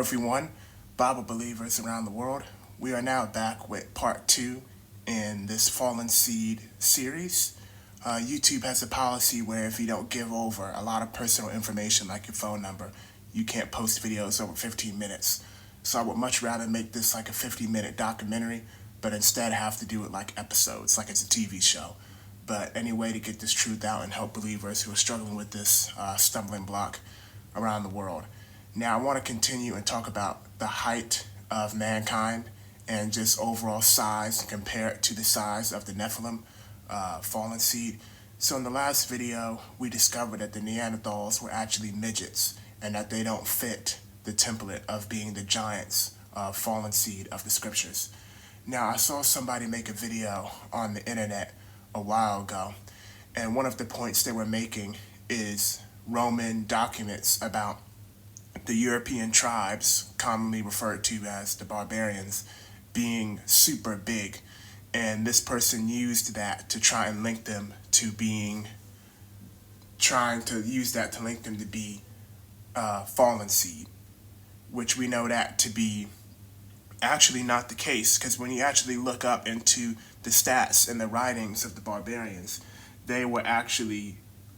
everyone, Bible believers around the world. We are now back with part 2 in this Fallen Seed series. YouTube has a policy where if you don't give over a lot of personal information like your phone number, you can't post videos over 15 minutes. So I would much rather make this like a 50-minute documentary, but instead have to do it like episodes, like it's a TV show. But any way to get this truth out and help believers who are struggling with this stumbling block around the world. Now I want to continue and talk about the height of mankind and just overall size and compare it to the size of the Nephilim, fallen seed. So in the last video, we discovered that the Neanderthals were actually midgets and that they don't fit the template of being the giants of fallen seed of the scriptures. Now I saw somebody make a video on the internet a while ago, and one of the points they were making is Roman documents about the European tribes, commonly referred to as the barbarians, being super big. And this person used that to try and link them to being, trying to use that to link them to be fallen seed, which we know that to be actually not the case, because when you actually look up into the stats and the writings of the barbarians, they were actually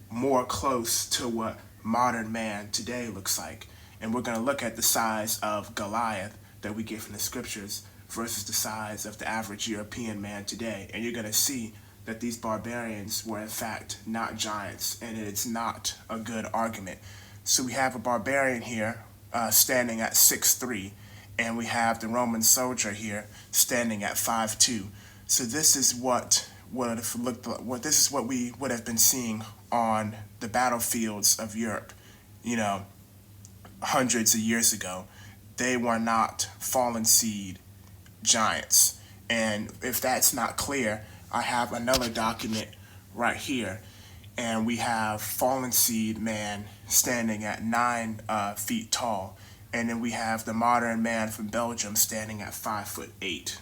more close to what modern man today looks like. And we're going to look at the size of Goliath that we get from the scriptures versus the size of the average European man today. And you're going to see that these barbarians were in fact not giants, and it's not a good argument. So we have a barbarian here standing at 6'3", and we have the Roman soldier here standing at 5'2". So this is what would have looked like, this is what we would have been seeing on the battlefields of Europe, hundreds of years ago. They were not fallen seed giants. And if that's not clear, I have another document right here, and we have fallen seed man standing at 9 feet tall, and then we have the modern man from Belgium standing at 5'8".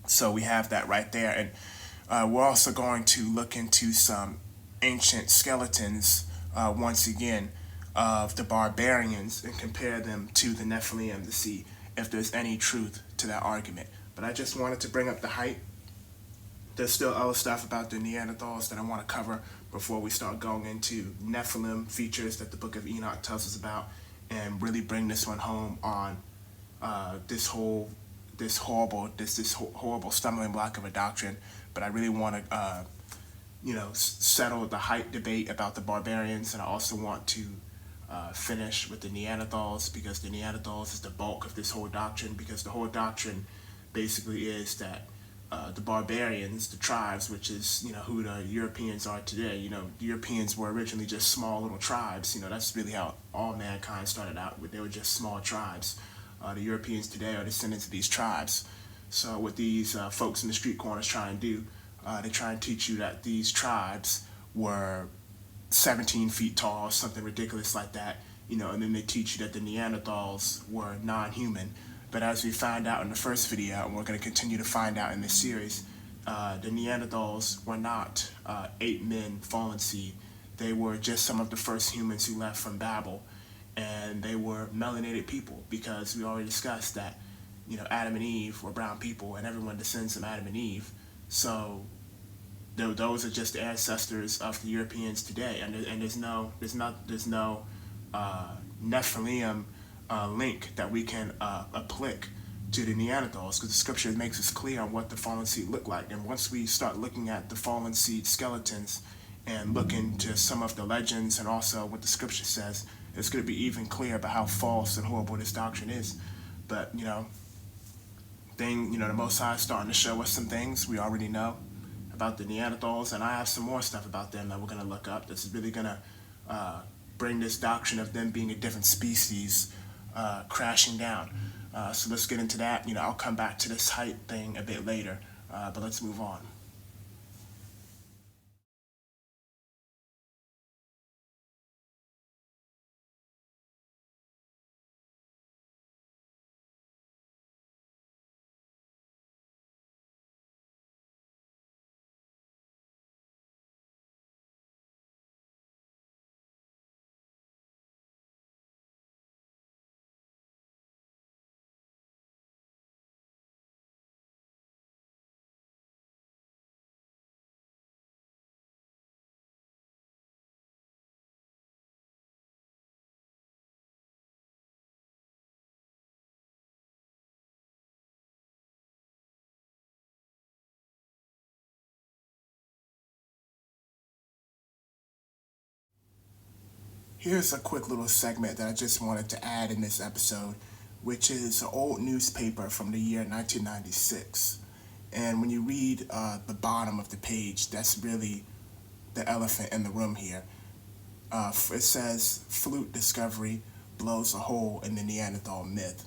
So we have that right there. And we're also going to look into some ancient skeletons once again of the barbarians and compare them to the Nephilim to see if there's any truth to that argument. But I just wanted to bring up the height. There's still other stuff about the Neanderthals that I want to cover before we start going into Nephilim features that the book of Enoch tells us about, and really bring this one home on this horrible stumbling block of a doctrine. But I really want to settle the height debate about the barbarians, and I also want to finish with the Neanderthals, because the Neanderthals is the bulk of this whole doctrine, because the whole doctrine basically is that the barbarians, the tribes, which is who the Europeans are today. The Europeans were originally just small little tribes. That's really how all mankind started out. They were just small tribes. The Europeans today are descendants of these tribes. So what these folks in the street corners try and do, they try and teach you that these tribes were 17 feet tall, something ridiculous like that, and then they teach you that the Neanderthals were non-human. But as we found out in the first video, and we're going to continue to find out in this series, the Neanderthals were not ape men fallen seed. They were just some of the first humans who left from Babel, and they were melanated people, because we already discussed that Adam and Eve were brown people, and everyone descends from Adam and Eve. So those are just the ancestors of the Europeans today, and there's no Nephilim link that we can apply to the Neanderthals, because the scripture makes us clear on what the fallen seed look like. And once we start looking at the fallen seed skeletons and look into some of the legends and also what the scripture says, it's going to be even clear about how false and horrible this doctrine is. But the Most High is starting to show us some things we already know about the Neanderthals, and I have some more stuff about them that we're going to look up. This is really going to bring this doctrine of them being a different species crashing down. So let's get into that. I'll come back to this height thing a bit later, but let's move on. Here's a quick little segment that I just wanted to add in this episode, which is an old newspaper from the year 1996. And when you read the bottom of the page, that's really the elephant in the room here. It says, "Flute discovery blows a hole in the Neanderthal myth."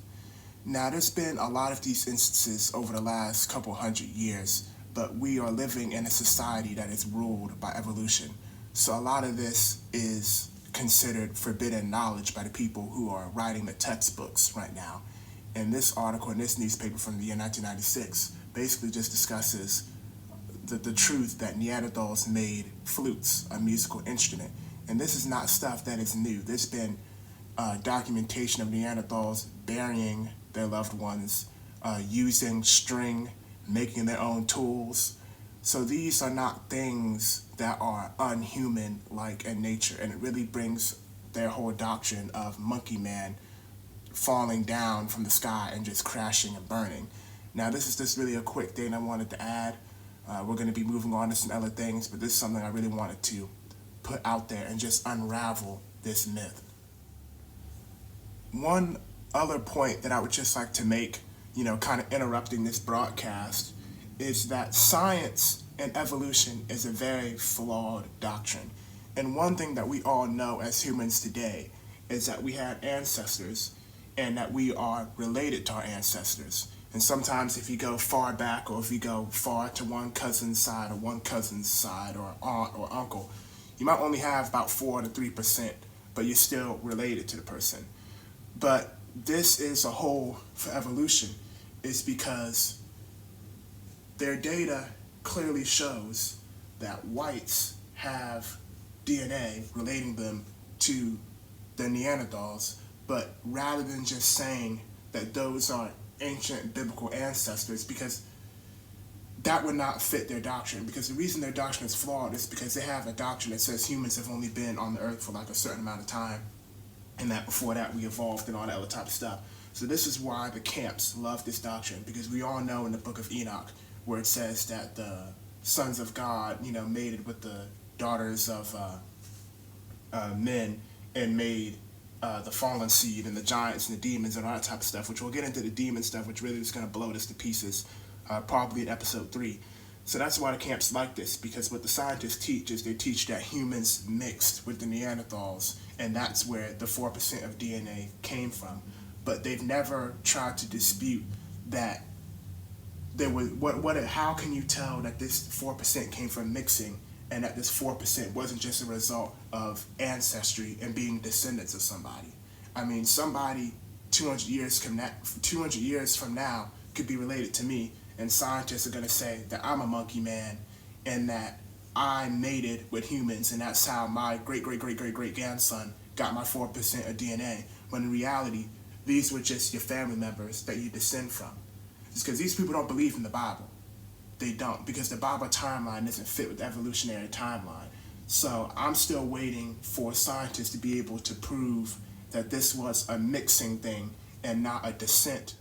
Now, there's been a lot of these instances over the last couple hundred years, but we are living in a society that is ruled by evolution. So a lot of this is considered forbidden knowledge by the people who are writing the textbooks right now. And this article in this newspaper from the year 1996 basically just discusses the truth that Neanderthals made flutes, a musical instrument. And this is not stuff that is new. There's been documentation of Neanderthals burying their loved ones, using string, making their own tools. So these are not things that are unhuman-like in nature, and it really brings their whole doctrine of monkey man falling down from the sky and just crashing and burning. Now, this is just really a quick thing I wanted to add. We're going to be moving on to some other things, but this is something I really wanted to put out there and just unravel this myth. One other point that I would just like to make, kind of interrupting this broadcast, is that science and evolution is a very flawed doctrine. And one thing that we all know as humans today is that we have ancestors and that we are related to our ancestors. And sometimes if you go far back, or if you go far to one cousin's side or aunt or uncle, you might only have about 4 to 3%, but you're still related to the person. But this is a hole for evolution, is because their data clearly shows that whites have DNA relating them to the Neanderthals, but rather than just saying that those are ancient biblical ancestors, because that would not fit their doctrine, because the reason their doctrine is flawed is because they have a doctrine that says humans have only been on the earth for like a certain amount of time, and that before that we evolved and all that other type of stuff. So this is why the camps love this doctrine, because we all know in the book of Enoch where it says that the sons of God, mated with the daughters of men and made the fallen seed and the giants and the demons and all that type of stuff, which we'll get into the demon stuff, which really is going to blow this to pieces probably in episode 3. So that's why the camps like this, because what the scientists teach is they teach that humans mixed with the Neanderthals, and that's where the 4% of DNA came from. But they've never tried to dispute that there was how can you tell that this 4% came from mixing, and that this 4% wasn't just a result of ancestry and being descendants of somebody. I mean, somebody 200 years from now could be related to me, and scientists are going to say that I'm a monkey man and that I mated with humans, and that's how my great-great-great-great-great-grandson got my 4% of DNA, when in reality, these were just your family members that you descend from. It's because these people don't believe in the Bible. They don't, because the Bible timeline doesn't fit with the evolutionary timeline. So I'm still waiting for scientists to be able to prove that this was a mixing thing and not a descent